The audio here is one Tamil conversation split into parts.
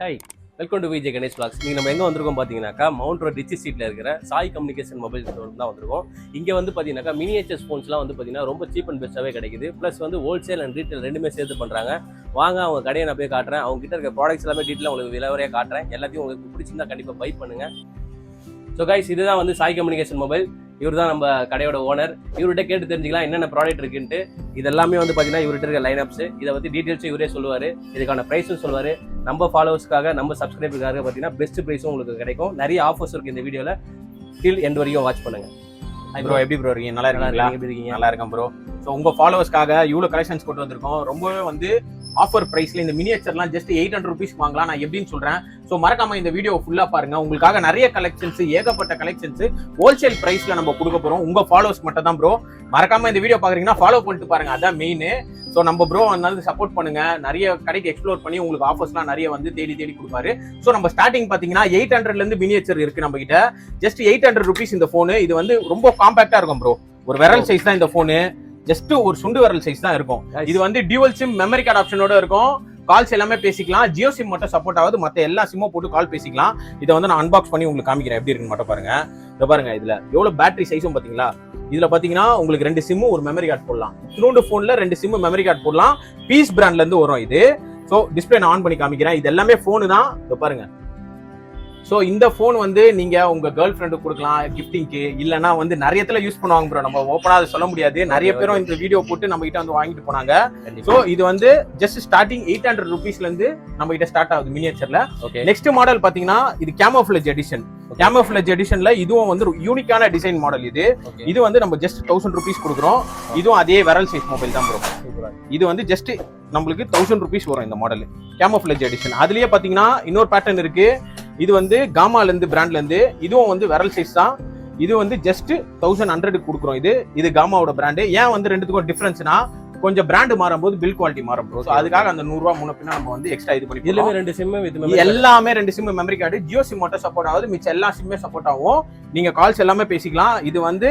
Hi, welcome to Vijay Ganesh vlogs. நீங்கள் நம்ம எங்கே வந்திருக்கோம் பார்த்தீங்கன்னாக்கா மவுண்ட் ரோட் ரிச்சி ஸ்ட்ரீட்டில் இருக்கிற சாய் கம்யூனிகேஷன் மொபைல் ஸ்டோர் தான் வந்திருக்கோம். இங்கே வந்து பார்த்தீங்கன்னாக்கா மினியேச்சர் ஃபோன்ஸ்லாம் வந்து பார்த்தீங்கன்னா ரொம்ப சீப் அண்ட் பெஸ்ட்டாகவே கிடைக்குது. ப்ளஸ் வந்து ஹோல்சேல் அண்ட் ரீட்டெயில் ரெண்டுமே சேர்த்து பண்ணுறாங்க. வாங்க அவங்க கடையை நான் போய் காட்டுறேன். அவங்க கிட்ட இருக்க ப்ராடக்ட்ஸ் எல்லாமே டீட்டெயில் உங்களுக்கு விலைவரையாக காட்டுறேன். எல்லாத்தையும் உங்களுக்கு பிடிச்சிருந்தா கண்டிப்பாக பை பண்ணுங்கள். ஸோ கைஸ், இதுதான் வந்து சாய் கம்யூனிகேஷன் மொபைல். இவர் தான் நம்ம கடையோட ஓனர். இவர்கிட்ட கேட்டு தெரிஞ்சுக்கலாம் என்னென்ன ப்ராடக்ட் இருக்குன்ட்டு. இது எல்லாமே வந்து பார்த்தீங்கன்னா இவர்கிட்ட இருக்க லைனப்ஸ். இதை பற்றி டீட்டெயில்ஸும் இவரே சொல்லுவார். இதுக்கான ப்ரைஸும் சொல்லுவார். நம்ம ஃபாலோவர்ஸ்க்காக நம்ம சப்ஸ்கிரைபருக்காக பார்த்தீங்கன்னா பெஸ்ட் ப்ரைஸும் உங்களுக்கு கிடைக்கும். நிறைய ஆஃபர்ஸ் இருக்குது இந்த வீடியோவில். டில் எண்ட் வரைக்கும் வாட்ச் பண்ணுங்கள். ப்ரோ, எப்படி ப்ரோ இருக்கீங்க? நல்லா இருக்கீங்களா? நல்லா இருக்கேன் ப்ரோ. ஸோ உங்கள் ஃபாலோவர்ஸ்க்காக இவ்வளோ கலெக்ஷன்ஸ் கொண்டு வந்திருக்கோம். ரொம்பவே வந்து ஆஃபர் பிரைஸ்ல இந்த மினியேச்சர்லாம் ஜஸ்ட் 800 rupees வாங்கலாம். நான் எப்படின்னு சொல்றேன். ஸோ மறக்காம இந்த வீடியோ ஃபுல்லா பாருங்க. உங்களுக்காக நிறைய கலெக்ஷன்ஸ், ஏகப்பட்ட கலெக்ஷன்ஸ் ஹோல்சேல் பிரைஸ்ல நம்ம கொடுக்க போறோம். உங்க ஃபாலோவர்ஸ் மட்டும் தான் ப்ரோ. மறக்காம இந்த வீடியோ பாக்குறீங்கன்னா ஃபாலோ பண்ணிட்டு பாருங்க, அதான் மெயின். ஸோ நம்ம ப்ரோ வந்து சப்போர்ட் பண்ணுங்க. நிறைய கடைக்கு எக்ஸ்ப்ளோர் பண்ணி உங்களுக்கு ஆஃபர்ஸ்லாம் நிறைய வந்து தேடி கொடுப்பாரு. ஸோ நம்ம ஸ்டார்டிங் பாத்தீங்கன்னா 800ல இருந்து மினியேச்சர் இருக்கு நம்ம கிட்ட. ஜஸ்ட் 800 rupees இந்த போனு. இது வந்து ரொம்ப காம்பாக்டா இருக்கும் ப்ரோ. ஒரு விரல் சைஸ் தான் இந்த போனு. ஜஸ்ட் ஒரு சுண்டு விரல் சைஸ் தான் இருக்கும். இது வந்து டியூவல் சிம் மெமரி கார்டு ஆப்ஷனோட இருக்கும். கால்ஸ் எல்லாமே பேசிக்கலாம். ஜியோ சிம் மட்டும் சப்போர்ட் ஆகுது. மற்ற எல்லா சிம்மும் போட்டு கால் பேசிக்கலாம். இதை வந்து நான் அன்பாக்ஸ் பண்ணி உங்களுக்கு காமிக்கிறேன் எப்படி இருக்குன்னு மட்டும் பாருங்க. இதை பாருங்க, இதுல எவ்வளவு பேட்டரி சைஸும் பாத்தீங்களா. இதுல பாத்தீங்கன்னா உங்களுக்கு 2 சிம் ஒரு மெமரி கார்டு போடலாம். இன்னொரு போன்ல 2 சிம் மெமரி கார்டு போடலாம். பீஸ் பிராண்ட்ல இருந்து வரும் இது. ஸோ டிஸ்பிளே நான் ஆன் பண்ணி காமிக்கிறேன். இது எல்லாமே போனு தான். இதை பாருங்க. ஸோ இந்த ஃபோன் வந்து நீங்க உங்க கேர்ள் ஃப்ரெண்டுக்கு கொடுக்கலாம் கிஃப்டிங்க்கு. இல்லைன்னா வந்து நிறைய இடத்துல யூஸ் பண்ணுவாங்க ப்ரோ. நம்ம ஓப்பனா அதை சொல்ல முடியாது. நிறைய பேரும் இந்த வீடியோ போட்டு நம்ம கிட்ட வந்து வாங்கிட்டு போனாங்க. ஸோ இது வந்து ஜஸ்ட் ஸ்டார்டிங் 800 rupeesல இருந்து நம்ம கிட்ட ஸ்டார்ட் ஆகுது மினியேச்சர்ல. நெக்ஸ்ட் மாடல் பாத்தீங்கன்னா இது கேமோஃபிளேஜ் எடிஷன். கேமோஃபிளேஜ் எடிஷன்ல இதுவும் வந்து யூனிக்கான டிசைன் மாடல். இது வந்து நம்ம ஜஸ்ட் 1000 rupees கொடுக்குறோம். இதுவும் அதே விரல் சைஸ் மொபைல் தான் ப்ரோ. இது வந்து ஜஸ்ட் நம்மளுக்கு 1000 rupees வரும் இந்த மாடல் கேமோஃபிளேஜ் எடிஷன். அதுலயே பாத்தீங்கன்னா இன்னொரு பேட்டர்ன் இருக்கு. இது வந்து காமால இருந்து பிராண்ட்ல இருந்து. இதுவும் வந்து விரல் சைஸ் தான். இது வந்து ஜஸ்ட் 1100 கொடுக்குறோம். இது காமாவோட பிராண்டு. ஏன் வந்து ரெண்டுத்துக்கும் டிஃபரன்ஸ்னா கொஞ்சம் பிராண்ட் மாறும்போது பில் குவாலிட்டி மாறும் ப்ரோ. அதுக்காக அந்த 100 ரூபா முன்ன பின்ன நம்ம வந்து எக்ஸ்ட்ரா இது பண்ணி இதுலமே 2 சிம் எல்லாமே 2 sim memory card. Jio sim மட்டும் சப்போர்ட் ஆகுது. மிச்ச எல்லா சிம்மே சப்போர்ட் ஆகும். நீங்க கால்ஸ் எல்லாமே பேசிக்கலாம். இது வந்து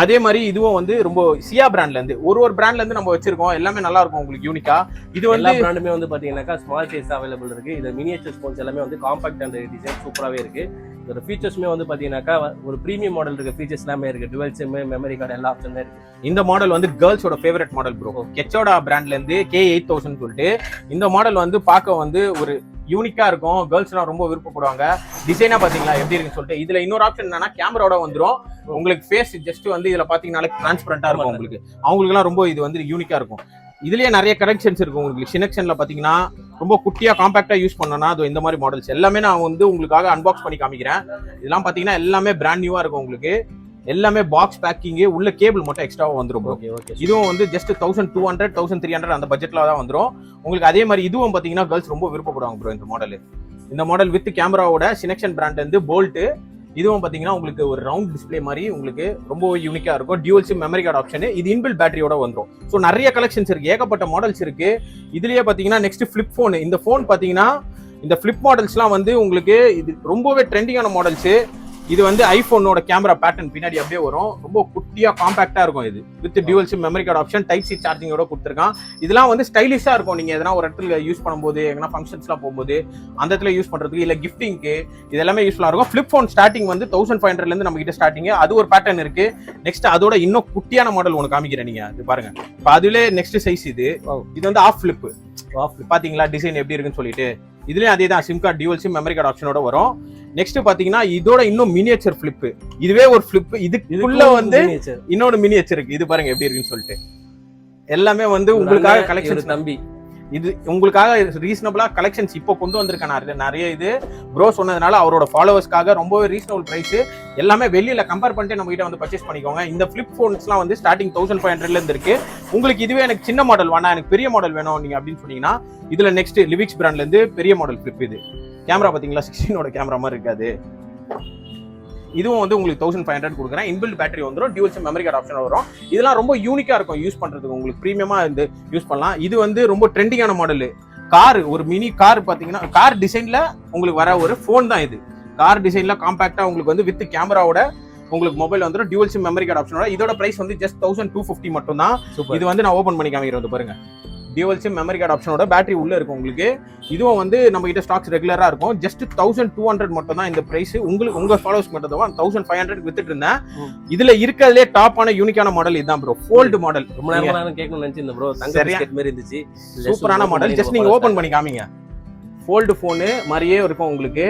அதே மாதிரி இதுவும் வந்து ரொம்ப சியா பிராண்ட்ல இருந்து ஒரு பிராண்ட்ல இருந்து நம்ம வச்சிருக்கோம். எல்லாமே நல்லா இருக்கும் உங்களுக்கு யூனிக்கா. இது வந்து எல்லா பிராண்டுமே வந்து பாத்தீங்கன்னாக்கா ஸ்மால் சைஸ் அவைலபிள் இருக்கு. இது மினியேச்சர் ஃபோன்ஸ் எல்லாமே வந்து காம்பாக்ட் அண்ட் டிசைன் சூப்பராகவே இருக்கு. இதோட ஃபீச்சர்ஸ்மே வந்து பாத்தீங்கன்னாக்கா ஒரு பிரீமியம் மாடல் இருக்க ஃபீச்சர்ஸ் எல்லாமே இருக்கு. டுவெல் சிம் மெமரி கார்டு எல்லா ஆப்ஷனுமே இருக்கு. இந்த மாடல் வந்து கேர்ள்ஸோட ஃபேவரட் மாடல் ப்ரோ. கெச்சோடா பிராண்ட்ல இருந்து K8000 சொல்லிட்டு இந்த மாடல் வந்து பார்க்க வந்து ஒரு யூனிக்கா இருக்கும். கேர்ள்ஸ்லாம் ரொம்ப விருப்பப்படுவாங்க. டிசைனா பாத்தீங்களா எப்படி இருக்குன்னு சொல்லிட்டு. இதுல இன்னொரு ஆப்ஷன் என்னன்னா கேமராவோட வந்துரும். உங்களுக்கு ஃபேஸ் ஜஸ்ட் வந்து இதுல பாத்தீங்கன்னாலே டிரான்ஸ்பரண்டா இருக்கும். உங்களுக்கு அவங்களுக்கு எல்லாம் ரொம்ப இது வந்து யூனிக்கா இருக்கும். இதுலயே நிறைய கனெக்ஷன்ஸ் இருக்கும். உங்களுக்கு சினெக்ஷன்ல பாத்தீங்கன்னா ரொம்ப குட்டியா காம்பாக்டா யூஸ் பண்ணனா அது இந்த மாதிரி மாடல்ஸ் எல்லாமே நான் வந்து உங்களுக்காக அன்பாக்ஸ் பண்ணி காமிக்கிறேன். இதெல்லாம் பாத்தீங்கன்னா எல்லாமே பிராண்ட் நியூவா இருக்கும். உங்களுக்கு எல்லாமே பாக்ஸ் பேக்கிங், உள்ள கேபிள் மட்டும் எக்ஸ்ட்ராவா வந்துரும். இதுவும் வந்து ஜஸ்ட் 1200 1300 அந்த பட்ஜெட்ல தான் வந்துரும் உங்களுக்கு. அதே மாதிரி இதுவும் பாத்தீங்கன்னா கேர்ள்ஸ் ரொம்ப விருப்பப்படுவாங்க ப்ரோ இந்த மாடல். இந்த மாடல் வித் கேமராவோட சினெக்ஷன் பிராண்ட் வந்து போல்ட். இதுவும் பாத்தீங்கன்னா உங்களுக்கு ஒரு ரவுண்ட் டிஸ்பிளே மாதிரி உங்களுக்கு ரொம்ப யூனிக்கா இருக்கும். Dual sim memory card option. இது இன்பில்ட் பேட்டரியோட வந்துரும். ஸோ நிறைய கலெக்ஷன்ஸ் இருக்கு, ஏகப்பட்ட மாடல்ஸ் இருக்கு. இதுலயே பாத்தீங்கன்னா நெக்ஸ்ட் ஃபிளிப் போன். இந்த போன் பாத்தீங்கன்னா இந்த ஃபிளிப் மாடல்ஸ்லாம் வந்து உங்களுக்கு இது ரொம்பவே ட்ரெண்டிங்கான மாடல்ஸ். இது வந்து ஐபோனோட கேமரா பேட்டர்ன் பின்னாடி அப்படியே வரும். ரொம்ப குட்டியா காம்பாக்டா இருக்கும். இது with dual sim memory card option, type C சார்ஜிங்கோட கொடுத்துருக்கான். இதெல்லாம் வந்து ஸ்டைலிஷா இருக்கும். நீங்க எதனா ஒரு இடத்துல யூஸ் பண்ணும்போது, எங்கன்னா ஃபங்க்ஷன்ஸ்லாம் போகும்போது அந்த இடத்துல யூஸ் பண்றதுக்கு, இல்ல கிஃப்டிங்க்கு இது எல்லாமே யூஸ்ஃபுல்லா இருக்கும். ஃபிளிப் போன் ஸ்டார்டிங் வந்து 1500 இருந்து நம்ம கிட்ட ஸ்டார்டிங். அது ஒரு பேட்டர்ன் இருக்கு. நெக்ஸ்ட் அதோட இன்னும் குட்டியான மாடல் ஒன்று காமிக்கிறேன். நீங்க இது பாருங்க. இப்போ அதுல நெக்ஸ்ட் சைஸ் இது வந்து ஆஃப் ஃபிளிப். பாத்தீங்களா டிசைன் எப்படி இருக்குன்னு சொல்லிட்டு. இதுலயும் அதே தான் sim card, dual sim memory card ஆப்ஷனோட வரும். நெக்ஸ்ட் பாத்தீங்கன்னா இதோட இன்னும் மினியேச்சர் ஃபிளிப். இதுவே ஒரு ஃபிளிப். இதுக்குள்ள வந்து இன்னொரு மினியேச்சர் இருக்கு. இது பாருங்க எப்படி இருக்குன்னு சொல்லிட்டு. எல்லாமே வந்து உங்களுக்காக கலெக்ஷன்ஸ் நம்பி இது உங்களுக்காக ரீசனபிளா கலெக்ஷன்ஸ் இப்போ கொண்டு வந்திருக்கேன். நிறைய இது ப்ரோ சொன்னதுனால அவரோட ஃபாலோவர்ஸ்க்காக ரொம்பவே ரீசனபிள் பிரைஸ். எல்லாமே வெளியில கம்பேர் பண்ணிட்டு நம்ம கிட்ட வந்து பர்ச்சேஸ் பண்ணிக்கோங்க. இந்த ஃபிளிப் போன்ஸ்லாம் வந்து ஸ்டார்டிங் 1500 இருந்து இருக்கு. உங்களுக்கு இதுவே எனக்கு சின்ன மாடல் வேணா, எனக்கு பெரிய மாடல் வேணும் நீங்க அப்படின்னு சொன்னீங்கன்னா இதுல நெக்ஸ்ட் லிவிக்ஸ் பிராண்ட்ல இருந்து பெரிய மாடல் ஃபிளிப். இது கேமரா பாத்தீங்களா 16ஓட கேமரா மாதிரி இருக்காது. இதுவும் வந்து உங்களுக்கு 1500 கொடுக்குறேன். இன்பில்ட் பேட்டரி வந்துடும். Dual sim memory card option வரும். இதெல்லாம் ரொம்ப யூனிக்கா இருக்கும் யூஸ் பண்றதுக்கு. உங்களுக்கு பிரீமியமா இருந்து யூஸ் பண்ணலாம். இது வந்து ரொம்ப ட்ரெண்டிங்கான மாடல். கார், ஒரு மினி கார் பாத்தீங்கன்னா கார் டிசைன்ல உங்களுக்கு வர ஒரு போன் தான் இது. கார் டிசைன்ல காம்பாக்டா உங்களுக்கு வந்து வித் கேமராவோட உங்களுக்கு மொபைல் வந்துடும். டியூவல் சிம் மெமரி கார்டு ஆப்ஷனோட. இதோட பிரைஸ் வந்து ஜஸ்ட் 1250 மட்டும் தான். இது வந்து நான் ஓபன் பண்ணி காமிக்கிறேன் பாருங்க. டியூவல் சிம் மெமரி கார்டு ஆப்ஷனோட பேட்டரி உள்ள இருக்கும் உங்களுக்கு. இதுவும் வந்து நம்ம கிட்ட ஸ்டாக்ஸ் ரெகுலரா இருக்கும். ஜஸ்ட் 1200 மட்டும் தான் இந்த பிரைஸ். உங்களுக்கு உங்க ஃபாலோவர்ஸ் மட்டும் தான் 1500 வித்துட்டு இருந்தேன். இதுல இருக்கிறதுலே டாப்பான யூனிக்கான மாடல் இதுதான் ப்ரோ. Fold model. ரொம்ப நேரம் கேட்கணும்னு நினைச்சிருந்தேன் ப்ரோ. தங்க பிஸ்கட் மாதிரி இருந்துச்சு. சூப்பரான மாடல். ஜஸ்ட் நீங்க ஓபன் பண்ணி காமிங்க. ஃபோல்டு போன் மாதிரியே இருக்கும் உங்களுக்கு.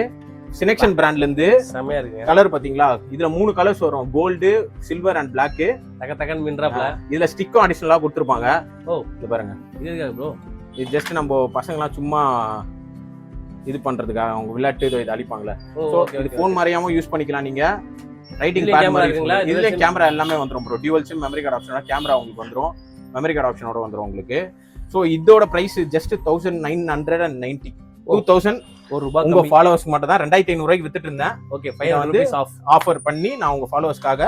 சினெக்ஷன் பிராண்ட்ல இருந்து செமையா இருக்கு. கலர் பாத்தீங்களா, இதுல 3 கலர்ஸ் வரும், கோல்டு, சில்வர் அண்ட் பிளாக். தக தகன் மின்றாப்ல. இதுல ஸ்டிக்கும் அடிஷனலா கொடுத்துருப்பாங்க. ஓ இது பாருங்க. இது இருக்கா ப்ரோ? இது ஜஸ்ட் நம்ம பசங்கலாம் சும்மா இது பண்றதுக்காக அவங்க விளையாட்டு இது அழிப்பாங்களே. இது போன் மாதிரியாவும் யூஸ் பண்ணிக்கலாம் நீங்க. ரைட்டிங் பேட் மாதிரி இருக்குங்களா? இதுல கேமரா எல்லாமே வந்துரும் bro. Dual sim memory card ஆப்ஷனோட கேமரா உங்களுக்கு வந்துரும். மெமரி கார்டு ஆப்ஷனோட வந்துரும் உங்களுக்கு. சோ இதோட பிரைஸ் ஜஸ்ட் 1990. 2000 ₹1 உங்க ஃபாலோவர்ஸ்க்கு மட்டும் தான் 2500 ரூபாய்க்கு வித்துட்டு இருந்தேன். ஓகே, 500 ரூபீஸ் ஆஃபர் பண்ணி நான் உங்க ஃபாலோவர்ஸ்க்காக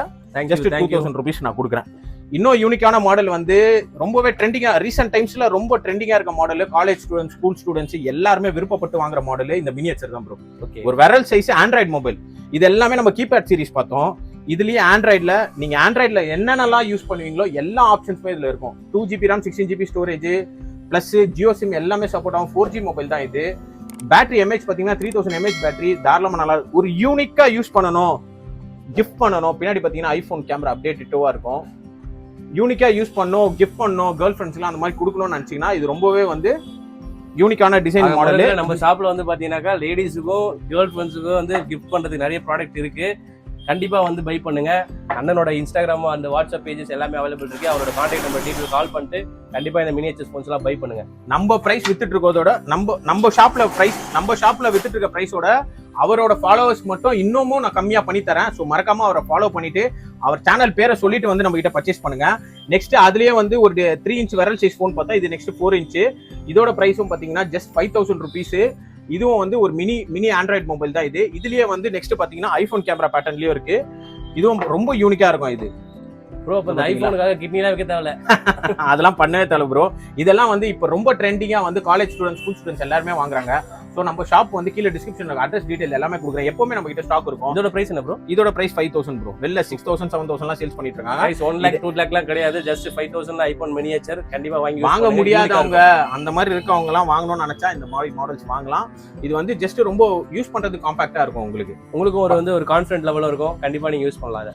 ஜஸ்ட் 2000 ரூபீஸ் நான் கொடுக்குறேன். இன்னும் யூனிக்கான மாடல் வந்து ரொம்பவே ட்ரெண்டிங்கா, ரீசெண்ட் டைம்ஸ்ல ரொம்ப ட்ரெண்டிங்கா இருக்க model, college students, school students எல்லாருமே விருப்பப்பட்டு வாங்குற மாடல் இந்த மினியேச்சர் தான் ப்ரோ. ஓகே, ஒரு விரல் சைஸ் ஆண்ட்ராய்டு மொபைல். இது எல்லாமே நம்ம கீபேட் சீரிஸ் பார்த்தோம். இதுலயே ஆண்ட்ராய்டுல நீங்க ஆண்ட்ராய்டுல என்னென்னலாம் யூஸ் பண்ணுவீங்களோ எல்லா ஆப்ஷன்ஸுமே இதுல இருக்கும். 2GB RAM, 16GB storage plus Jio sim எல்லாமே சப்போர்ட் ஆகும். 4G மொபைல் தான் இது. பேட்டரி எம்ஏஹெச் பாத்தீங்கன்னா 3000 mAh பேட்டரி. தாராளமா நல்லா ஒரு யூனிக்கா யூஸ் பண்ணணும், கிஃப்ட் பண்ணணும். பின்னாடி பாத்தீங்கன்னா ஐபோன் கேமரா அப்டேட்டடா இருக்கும். யூனிக்கா யூஸ் பண்ணணும், கிஃப்ட் பண்ணணும், கேர்ள் ஃப்ரெண்ட்ஸ்லாம் அந்த மாதிரி கொடுக்கணும்னு நினைச்சீங்கன்னா இது ரொம்பவே வந்து யூனிக்கான டிசைன் மாடல். நம்ம ஷாப்ல வந்து பாத்தீங்கன்னாக்கா லேடிஸுக்கும் கேர்ள் ஃப்ரெண்ட்ஸுக்கும் வந்து கிஃப்ட் பண்றதுக்கு நிறைய ப்ராடக்ட் இருக்கு. கண்டிப்பா வந்து பை பண்ணுங்க. அண்ணனோட இன்ஸ்டாகிராம் அந்த வாட்ஸ்அப் பேஜஸ் எல்லாமே அவைலபிள் இருக்கு. அவரோட கான்டாக்ட் நம்பர் டீடைல் கால் பண்ணிட்டு கண்டிப்பா இந்த மினியேச்சர் ஸ்போன்ஸ் எல்லாம் பை பண்ணுங்க. நம்ம பிரைஸ் வித்துட்டு இருக்கதோட நம்ம ஷாப்ல வித்துட்டு இருக்க பிரைஸோட அவரோட ஃபாலோவர்ஸ் மட்டும் இன்னமும் நான் கம்மியா பண்ணி தரேன். ஸோ மறக்காம அவரை ஃபாலோ பண்ணிட்டு அவர் சேனல் பேரை சொல்லிட்டு வந்து நம்ம கிட்ட பர்ச்சேஸ் பண்ணுங்க. நெக்ஸ்ட் அதுலயே வந்து ஒரு 3 இன்ச் விரல் சைஸ் போன் பார்த்தா இது நெக்ஸ்ட் 4 இன்ச். இதோட பிரைஸும் பாத்தீங்கன்னா ஜஸ்ட் 5000 ரூபீஸ். இதுவும் வந்து ஒரு மினி ஆண்ட்ராய்டு மொபைல் தான் இது. இதுலயே வந்து நெக்ஸ்ட் பாத்தீங்கன்னா ஐபோன் கேமரா பேட்டர்ன்லயும் இருக்கு. இதுவும் ரொம்ப யூனிக்கா இருக்கும் இது ப்ரோ. அப்ப ஐபோனுக்காக கிட்னிலாம் வைக்க தேவையில்ல. அதெல்லாம் பண்ணவே தேவை ப்ரோ. இதெல்லாம் வந்து இப்ப ரொம்ப ட்ரெண்டிங்கா வந்து காலேஜ் ஸ்டூடெண்ட்ஸ், ஸ்கூல் ஸ்டூடெண்ட்ஸ் எல்லாருமே வாங்குறாங்க. சோ நம்ம ஷாப் வந்து கீழே டிஸ்கிரிப்ஷன்ல அட்ரஸ் டீடைல் எல்லாமே கொடுக்குறேன். எப்பவுமே நம்ம கிட்ட ஸ்டாக் இருக்கும். இதோட பிரைஸ் என்ன ப்ரோ? இதோட பிரைஸ் 5000 ப்ரோ. வெளில 6000 7000 எல்லாம் சேல்ஸ் பண்ணிட்டு இருக்காங்க. பிரைஸ் 1 lakh 2 lakh கிடையாது. Just 5000 iPhone miniature. கண்டிப்பா வாங்க முடியாதவங்க, அந்த மாதிரி இருக்கவங்க எல்லாம் வாங்கணும்னு நினைச்சா இந்த மாதிரி மாடல்ஸ் வாங்கலாம். இது வந்து ஜஸ்ட் ரொம்ப யூஸ் பண்றது காம்பாக்டா இருக்கும். உங்களுக்கு ஒரு கான்ஃபிடன்ட் லெவல்ல இருக்கும். கண்டிப்பா நீங்க யூஸ் பண்ணலாம்.